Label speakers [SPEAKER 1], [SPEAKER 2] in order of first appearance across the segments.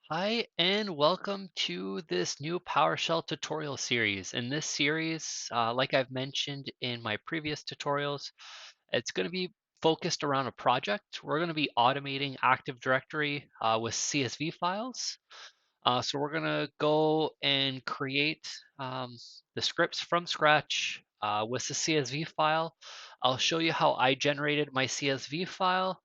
[SPEAKER 1] Hi, and welcome to this new PowerShell tutorial series. In this series, like I've mentioned in my previous tutorials, it's going to be focused around a project. We're going to be automating Active Directory with CSV files. So we're going to go and create the scripts from scratch with the CSV file. I'll show you how I generated my CSV file,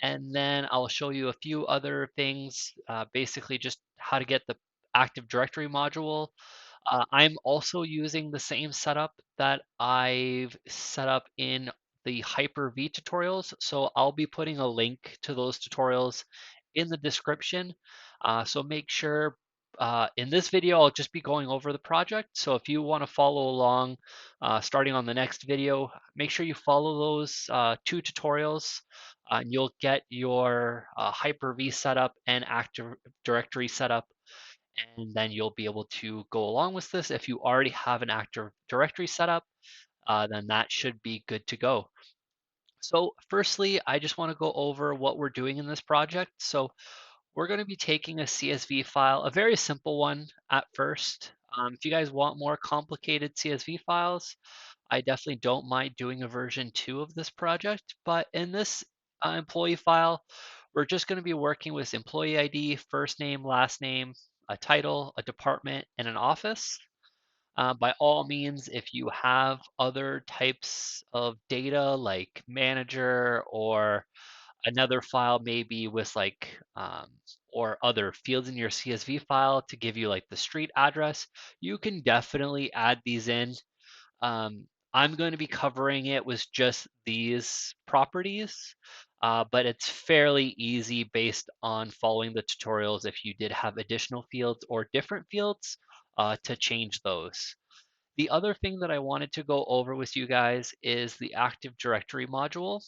[SPEAKER 1] and then I'll show you a few other things, basically just how to get the Active Directory module. I'm also using the same setup that I've set up in the Hyper-V tutorials, so I'll be putting a link to those tutorials in the description. So make sure in this video, I'll just be going over the project. So if you want to follow along, starting on the next video, make sure you follow those two tutorials, and you'll get your Hyper-V setup and Active Directory setup, and then you'll be able to go along with this. If you already have an Active Directory setup, then that should be good to go. So firstly, I just want to go over what we're doing in this project. So we're going to be taking a CSV file, a very simple one at first. If you guys want more complicated CSV files, I definitely don't mind doing a version 2 of this project. But in this employee file, we're just going to be working with employee ID, first name, last name, a title, a department, and an office. By all means, if you have other types of data like manager or another file maybe with like or other fields in your CSV file to give you like the street address, you can definitely add these in. I'm going to be covering it with just these properties, but it's fairly easy based on following the tutorials if you did have additional fields or different fields to change those. The other thing that I wanted to go over with you guys is the Active Directory module.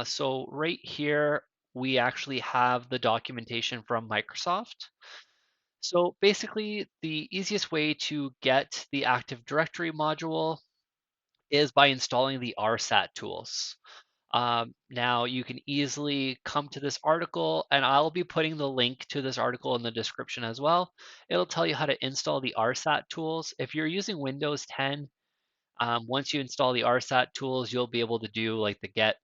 [SPEAKER 1] So right here, we actually have the documentation from Microsoft. So basically, the easiest way to get the Active Directory module is by installing the Rsat tools. Now you can easily come to this article, and I'll be putting the link to this article in the description as well. It'll tell you how to install the Rsat tools. If you're using Windows 10, once you install the Rsat tools, you'll be able to do like the get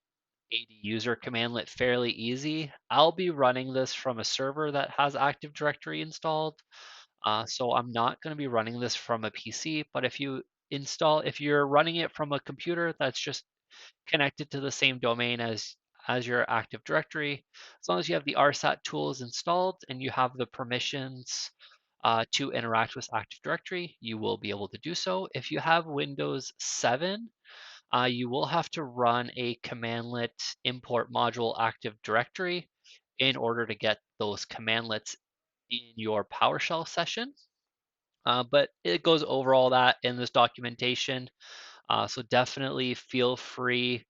[SPEAKER 1] AD user commandlet fairly easy. I'll be running this from a server that has Active Directory installed. So I'm not going to be running this from a PC, but if you're running it from a computer that's just connected to the same domain as your Active Directory, as long as you have the Rsat tools installed and you have the permissions to interact with Active Directory, you will be able to do so. If you have Windows 7, you will have to run a commandlet import module Active Directory in order to get those commandlets in your PowerShell session. But it goes over all that in this documentation. So definitely feel free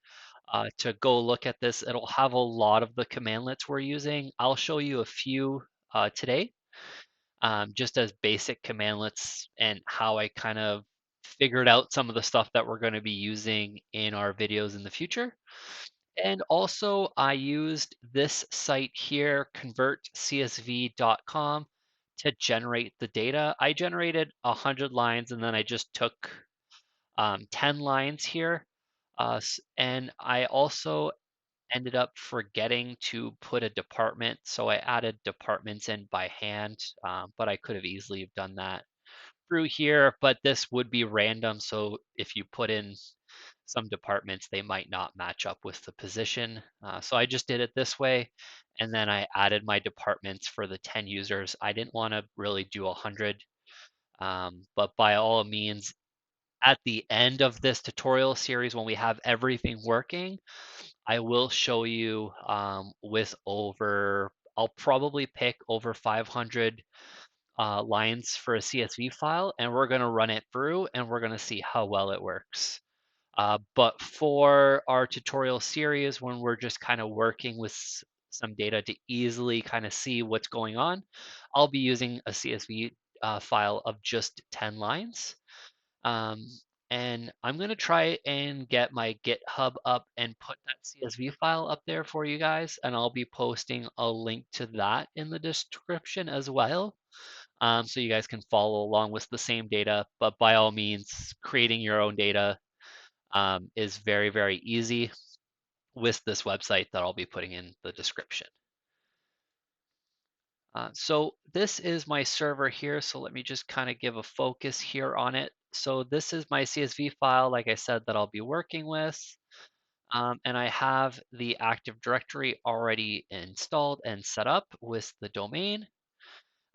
[SPEAKER 1] to go look at this. It'll have a lot of the commandlets we're using. I'll show you a few today, just as basic commandlets and how I kind of figured out some of the stuff that we're going to be using in our videos in the future. And also, I used this site here, convertcsv.com, to generate the data. I generated 100 lines and then I just took 10 lines here. And I also ended up forgetting to put a department, so I added departments in by hand, but I could have easily have done that through here, but this would be random, so if you put in some departments, they might not match up with the position. So I just did it this way, and then I added my departments for the 10 users. I didn't want to really do 100, but by all means, at the end of this tutorial series, when we have everything working, I will show you I'll probably pick over 500 lines for a CSV file, and we're going to run it through and we're going to see how well it works. But for our tutorial series, when we're just kind of working with some data to easily kind of see what's going on, I'll be using a CSV file of just 10 lines. Um, And I'm going to try and get my GitHub up and put that CSV file up there for you guys. And I'll be posting a link to that in the description as well. So you guys can follow along with the same data. But by all means, creating your own data is very, very easy with this website that I'll be putting in the description. So this is my server here. So let me just kind of give a focus here on it. So this is my CSV file, like I said, that I'll be working with. And I have the Active Directory already installed and set up with the domain.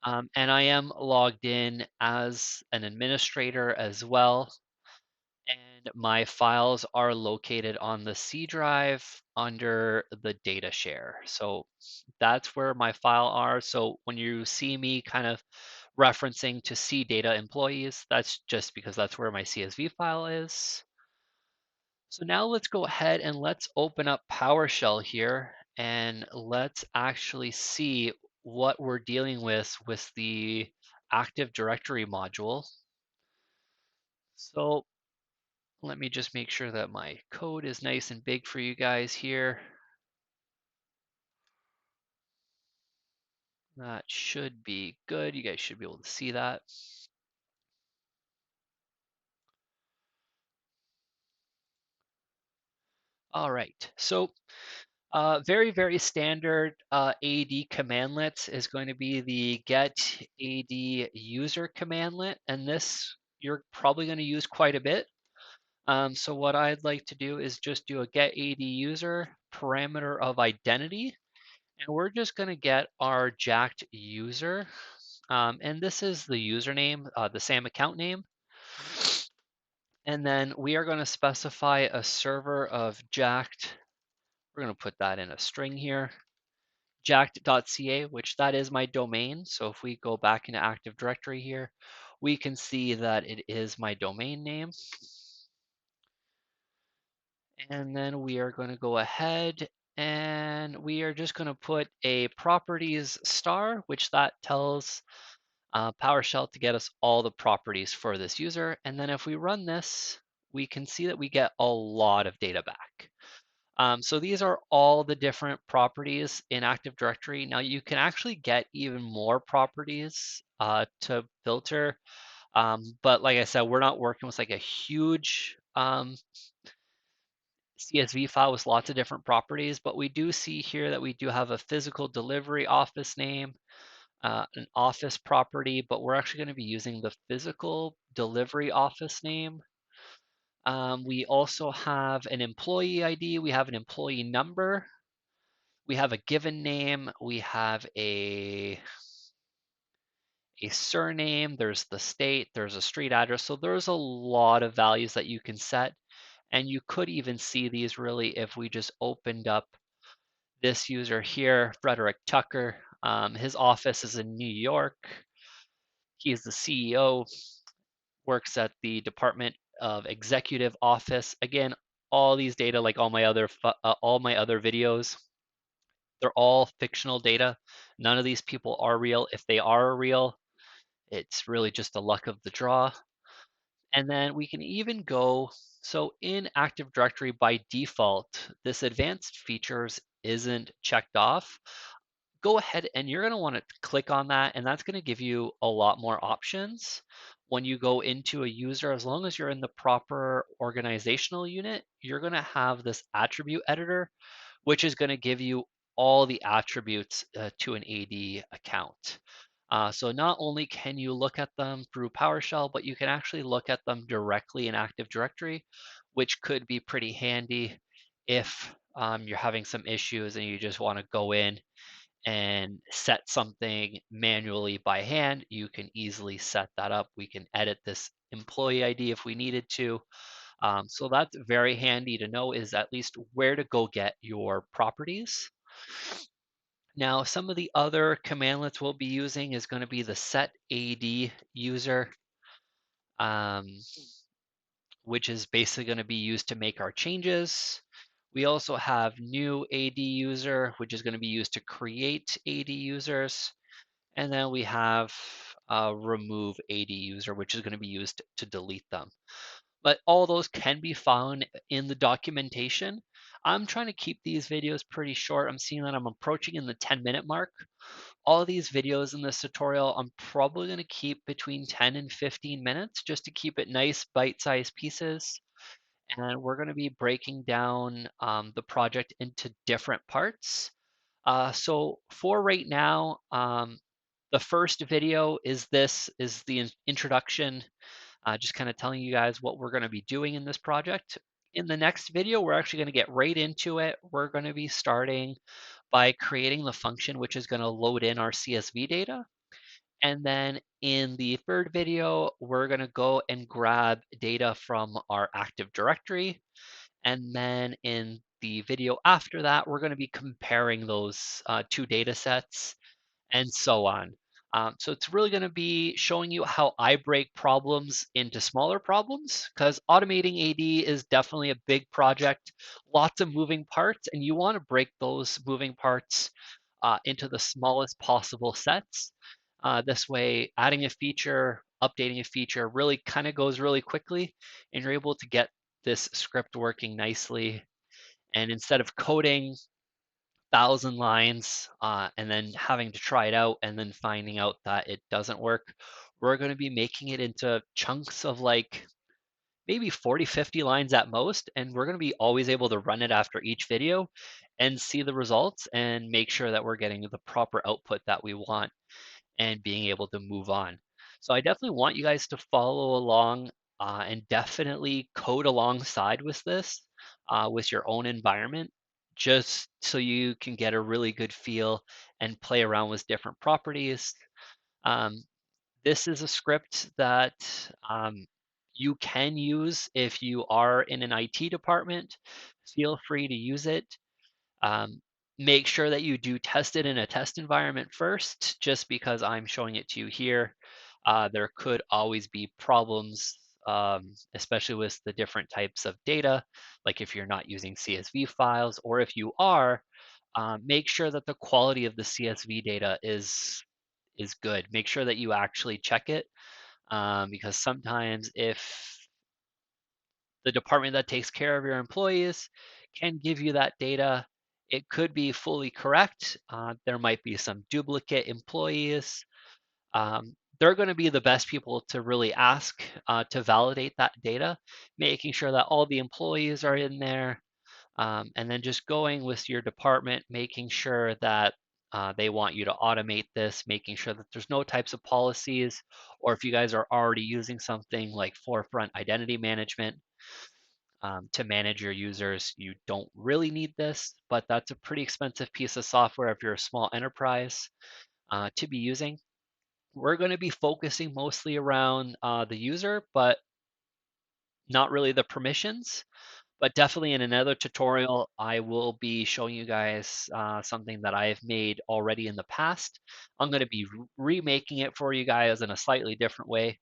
[SPEAKER 1] And I am logged in as an administrator as well. And my files are located on the C drive under the data share. So that's where my file are. So when you see me kind of referencing to C data employees, that's just because that's where my CSV file is. So now let's go ahead and let's open up PowerShell here and let's actually see what we're dealing with the Active Directory module. So let me just make sure that my code is nice and big for you guys here. That should be good. You guys should be able to see that. All right, so very, very standard AD commandlets is going to be the get AD user commandlet, and this you're probably going to use quite a bit. So what I'd like to do is just do a get AD user parameter of identity, and we're just going to get our jacked user, and this is the username, the SAM account name. And then we are going to specify a server of jacked. We're going to put that in a string here, jacked.ca, which that is my domain. So if we go back into Active Directory here, we can see that it is my domain name. And then we are going to go ahead and we are just going to put a properties star, which that tells PowerShell to get us all the properties for this user. And then if we run this, we can see that we get a lot of data back. So these are all the different properties in Active Directory. Now you can actually get even more properties to filter. But like I said, we're not working with like a huge CSV file with lots of different properties, but we do see here that we do have a physical delivery office name, an office property, but we're actually going to be using the physical delivery office name. We also have an employee ID, we have an employee number, we have a given name, we have a surname, there's the state, there's a street address. So there's a lot of values that you can set. And you could even see these really if we just opened up this user here, Frederick Tucker. His office is in New York. He's the CEO, works at the Department of Executive Office. Again, all these data, like all my other videos, they're all fictional data. None of these people are real. If they are real, it's really just the luck of the draw. And then we can even go, so in Active Directory by default, this advanced features isn't checked off. Go ahead and you're going to want to click on that, and that's going to give you a lot more options. When you go into a user, as long as you're in the proper organizational unit, you're going to have this attribute editor, which is going to give you all the attributes to an AD account. So not only can you look at them through PowerShell, but you can actually look at them directly in Active Directory, which could be pretty handy if you're having some issues and you just want to go in and set something manually by hand. You can easily set that up. We can edit this employee ID if we needed to. So that's very handy to know, is at least where to go get your properties. Now, some of the other commandlets we'll be using is going to be the set AD user, which is basically going to be used to make our changes. We also have new AD user, which is going to be used to create AD users. And then we have remove AD user, which is going to be used to delete them. but all those can be found in the documentation. I'm trying to keep these videos pretty short. I'm seeing that I'm approaching in the 10-minute mark. All these videos in this tutorial, I'm probably going to keep between 10 and 15 minutes just to keep it nice, bite-sized pieces. And we're going to be breaking down the project into different parts. So for right now, the first video is the introduction, just kind of telling you guys what we're going to be doing in this project. In the next video, we're actually going to get right into it. We're going to be starting by creating the function which is going to load in our CSV data. And then in the third video, we're going to go and grab data from our Active Directory. And then in the video after that, we're going to be comparing those two data sets and so on. So it's really going to be showing you how I break problems into smaller problems, because automating AD is definitely a big project, lots of moving parts, and you want to break those moving parts into the smallest possible sets. This way, adding a feature, updating a feature really kind of goes really quickly, and you're able to get this script working nicely. And instead of coding 1,000 lines and then having to try it out and then finding out that it doesn't work, we're going to be making it into chunks of like maybe 40, 50 lines at most. And we're going to be always able to run it after each video and see the results and make sure that we're getting the proper output that we want and being able to move on. So I definitely want you guys to follow along and definitely code alongside with this, with your own environment, just so you can get a really good feel and play around with different properties. Um, this is a script that you can use if you are in an IT department. Feel free to use it. Um, Make sure that you do test it in a test environment first, just because I'm showing it to you here. There could always be problems, especially with the different types of data, like if you're not using CSV files, or if you are, make sure that the quality of the CSV data is good. Make sure that you actually check it, because sometimes if the department that takes care of your employees can give you that data, it could be fully correct. There might be some duplicate employees. They're going to be the best people to really ask to validate that data, making sure that all the employees are in there, and then just going with your department, making sure that they want you to automate this, making sure that there's no types of policies, or if you guys are already using something like Forefront Identity Management, to manage your users, you don't really need this, but that's a pretty expensive piece of software if you're a small enterprise to be using. We're going to be focusing mostly around the user, but not really the permissions. But definitely in another tutorial, I will be showing you guys something that I've made already in the past. I'm going to be remaking it for you guys in a slightly different way,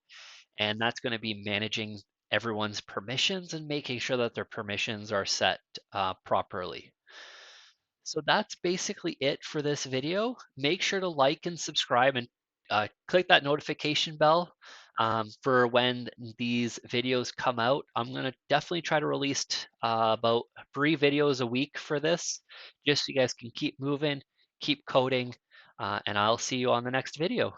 [SPEAKER 1] and that's going to be managing everyone's permissions and making sure that their permissions are set properly. So that's basically it for this video. Make sure to like and subscribe and click that notification bell for when these videos come out. I'm going to definitely try to release about 3 videos a week for this, just so you guys can keep moving, keep coding, and I'll see you on the next video.